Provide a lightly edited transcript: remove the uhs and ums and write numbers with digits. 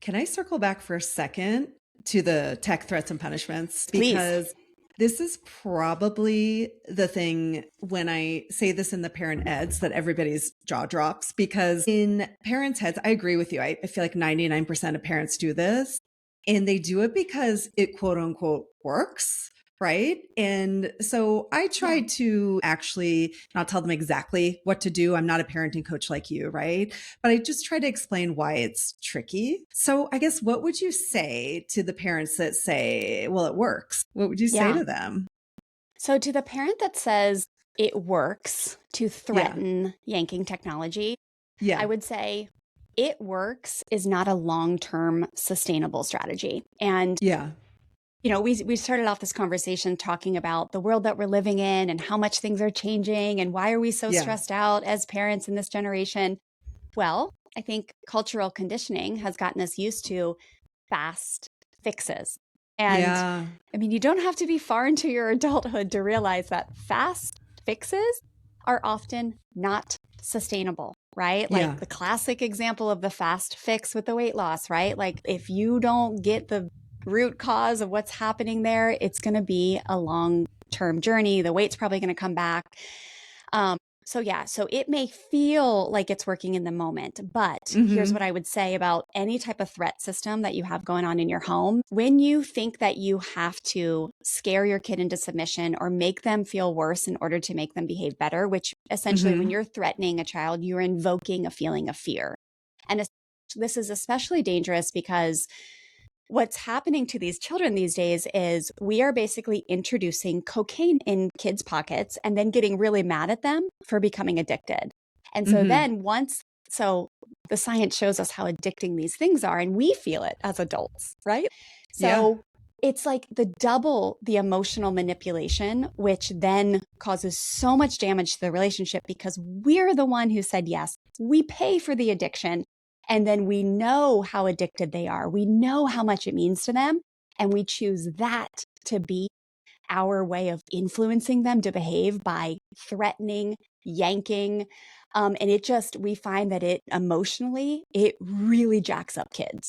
Can I circle back for a second to the tech threats and punishments? Please. Because this is probably the thing when I say this in the parent eds that everybody's jaw drops. Because in parents' heads, I agree with you. I feel like 99% of parents do this, and they do it because it quote unquote works. Right. And so I Yeah. try to actually not tell them exactly what to do. I'm not a parenting coach like you. Right. But I just try to explain why it's tricky. So I guess what would you say to the parents that say, well, it works? What would you say Yeah. to them? So to the parent that says it works to Yeah. threaten yanking technology, I Yeah. would say it works is not a long-term sustainable strategy. And Yeah. we started off this conversation talking about the world that we're living in and how much things are changing and why are we so Yeah. stressed out as parents in this generation? Well, I think cultural conditioning has gotten us used to fast fixes. And Yeah. I mean, you don't have to be far into your adulthood to realize that fast fixes are often not sustainable, right? Like Yeah. the classic example of the fast fix with the weight loss, right? Like if you don't get the root cause of what's happening there, it's going to be a long term journey. The weight's probably going to come back. Um, so it may feel like it's working in the moment, but here's what Hmm. I would say about any type of threat system that you have going on in your home. When you think that you have to scare your kid into submission or make them feel worse in order to make them behave better, which essentially when Hmm. you're threatening a child, you're invoking a feeling of fear. And this is especially dangerous because what's happening to these children these days is we are basically introducing cocaine in kids' pockets and then getting really mad at them for becoming addicted. And so Hmm. then so the science shows us how addicting these things are, and we feel it as adults, right? Yeah. So it's like the emotional manipulation, which then causes so much damage to the relationship because we're the one who said yes. We pay for the addiction. And then we know how addicted they are. We know how much it means to them. And we choose that to be our way of influencing them to behave by threatening, yanking. And we find that it emotionally, it really jacks up kids.